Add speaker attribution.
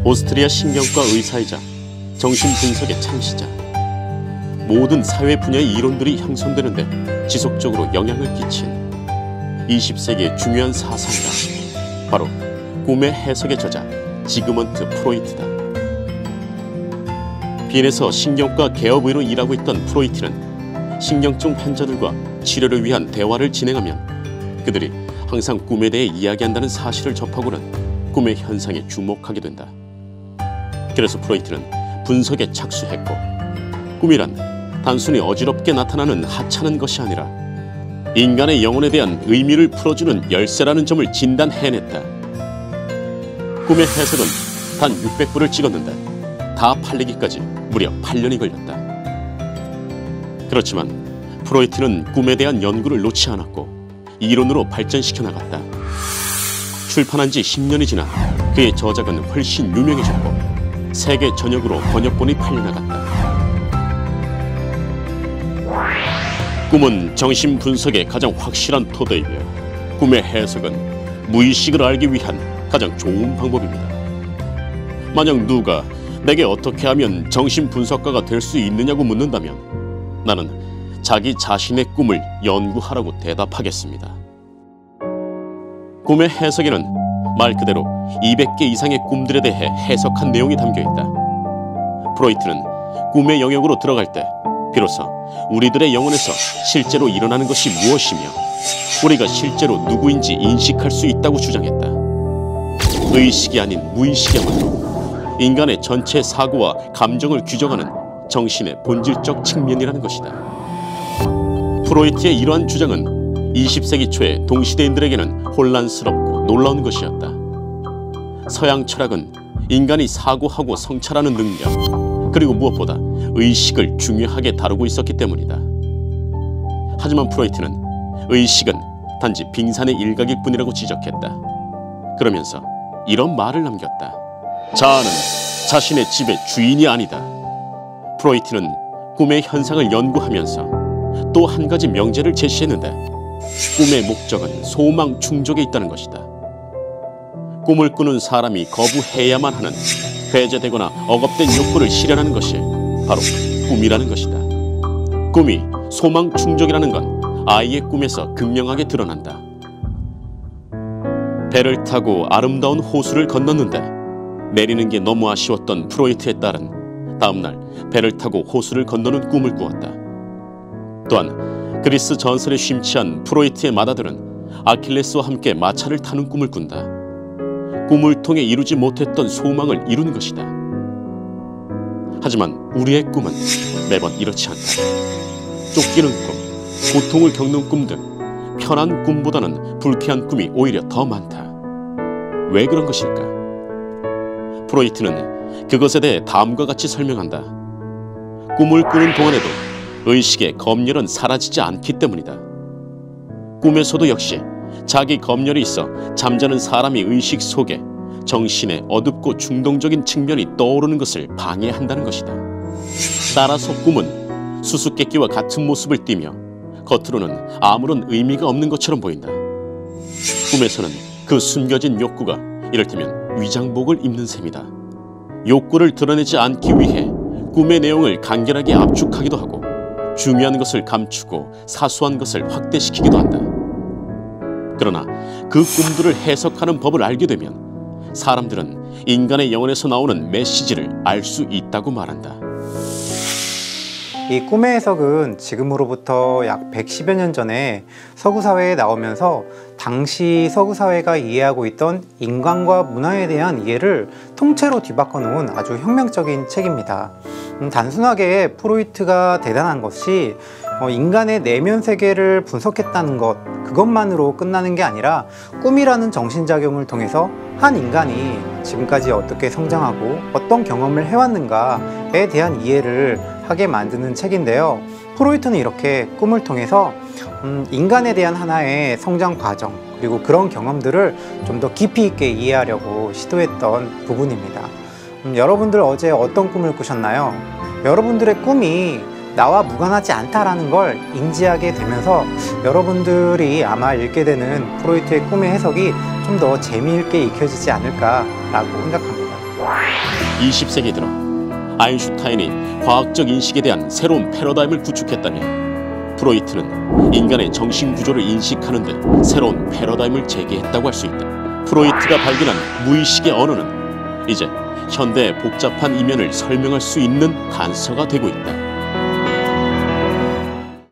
Speaker 1: 오스트리아 신경과 의사이자 정신분석의 창시자, 모든 사회 분야의 이론들이 형성되는데 지속적으로 영향을 끼친 20세기의 중요한 사상가, 바로 꿈의 해석의 저자 지그먼트 프로이트다. 빈에서 신경과 개업의로 일하고 있던 프로이트는 신경증 환자들과 치료를 위한 대화를 진행하면 그들이 항상 꿈에 대해 이야기한다는 사실을 접하고는 꿈의 현상에 주목하게 된다. 그래서 프로이트는 분석에 착수했고, 꿈이란 단순히 어지럽게 나타나는 하찮은 것이 아니라 인간의 영혼에 대한 의미를 풀어주는 열쇠라는 점을 진단해냈다. 꿈의 해석은 단 600부를 찍었는데 다 팔리기까지 무려 8년이 걸렸다. 그렇지만 프로이트는 꿈에 대한 연구를 놓지 않았고 이론으로 발전시켜 나갔다. 출판한 지 10년이 지나 그의 저작은 훨씬 유명해졌고 세계 전역으로 번역본이 팔려나갔다. 꿈은 정신분석의 가장 확실한 토대이며 꿈의 해석은 무의식을 알기 위한 가장 좋은 방법입니다. 만약 누가 내게 어떻게 하면 정신분석가가 될 수 있느냐고 묻는다면 나는 자기 자신의 꿈을 연구하라고 대답하겠습니다. 꿈의 해석에는 말 그대로 200개 이상의 꿈들에 대해 해석한 내용이 담겨있다. 프로이트는 꿈의 영역으로 들어갈 때 비로소 우리들의 영혼에서 실제로 일어나는 것이 무엇이며 우리가 실제로 누구인지 인식할 수 있다고 주장했다. 의식이 아닌 무의식이야말로 인간의 전체 사고와 감정을 규정하는 정신의 본질적 측면이라는 것이다. 프로이트의 이러한 주장은 20세기 초의 동시대인들에게는 혼란스럽고 놀라운 것이었다. 서양 철학은 인간이 사고하고 성찰하는 능력, 그리고 무엇보다 의식을 중요하게 다루고 있었기 때문이다. 하지만 프로이트는 의식은 단지 빙산의 일각일 뿐이라고 지적했다. 그러면서 이런 말을 남겼다. 자아는 자신의 집의 주인이 아니다. 프로이트는 꿈의 현상을 연구하면서 또 한 가지 명제를 제시했는데 꿈의 목적은 소망 충족에 있다는 것이다. 꿈을 꾸는 사람이 거부해야만 하는 배제되거나 억압된 욕구를 실현하는 것이 바로 꿈이라는 것이다. 꿈이 소망 충족이라는 건 아이의 꿈에서 극명하게 드러난다. 배를 타고 아름다운 호수를 건넜는데 내리는 게 너무 아쉬웠던 프로이트의 딸은 다음날 배를 타고 호수를 건너는 꿈을 꾸었다. 또한 그리스 전설에 심취한 프로이트의 맏아들은 아킬레스와 함께 마차를 타는 꿈을 꾼다. 꿈을 통해 이루지 못했던 소망을 이루는 것이다. 하지만 우리의 꿈은 매번 이렇지 않다. 쫓기는 꿈, 고통을 겪는 꿈 등 편한 꿈보다는 불쾌한 꿈이 오히려 더 많다. 왜 그런 것일까? 프로이트는 그것에 대해 다음과 같이 설명한다. 꿈을 꾸는 동안에도 의식의 검열은 사라지지 않기 때문이다. 꿈에서도 역시 자기 검열이 있어 잠자는 사람이 의식 속에 정신의 어둡고 충동적인 측면이 떠오르는 것을 방해한다는 것이다. 따라서 꿈은 수수께끼와 같은 모습을 띠며 겉으로는 아무런 의미가 없는 것처럼 보인다. 꿈에서는 그 숨겨진 욕구가 이를테면 위장복을 입는 셈이다. 욕구를 드러내지 않기 위해 꿈의 내용을 간결하게 압축하기도 하고 중요한 것을 감추고 사소한 것을 확대시키기도 한다. 그러나 그 꿈들을 해석하는 법을 알게 되면 사람들은 인간의 영혼에서 나오는 메시지를 알 수 있다고 말한다.
Speaker 2: 이 꿈의 해석은 지금으로부터 약 110여 년 전에 서구사회에 나오면서 당시 서구사회가 이해하고 있던 인간과 문화에 대한 이해를 통째로 뒤바꿔 놓은 아주 혁명적인 책입니다. 단순하게 프로이트가 대단한 것이 인간의 내면 세계를 분석했다는 것, 그것만으로 끝나는 게 아니라 꿈이라는 정신작용을 통해서 한 인간이 지금까지 어떻게 성장하고 어떤 경험을 해왔는가에 대한 이해를 하게 만드는 책인데요. 프로이트는 이렇게 꿈을 통해서 인간에 대한 하나의 성장 과정, 그리고 그런 경험들을 좀 더 깊이 있게 이해하려고 시도했던 부분입니다. 여러분들 어제 어떤 꿈을 꾸셨나요? 여러분들의 꿈이 나와 무관하지 않다라는 걸 인지하게 되면서 여러분들이 아마 읽게 되는 프로이트의 꿈의 해석이 좀 더 재미있게 익혀지지 않을까라고 생각합니다.
Speaker 1: 20세기 들어 아인슈타인이 과학적 인식에 대한 새로운 패러다임을 구축했다면 프로이트는 인간의 정신 구조를 인식하는 데 새로운 패러다임을 제기했다고 할 수 있다. 프로이트가 발견한 무의식의 언어는 이제 현대의 복잡한 이면을 설명할 수 있는 단서가 되고 있다.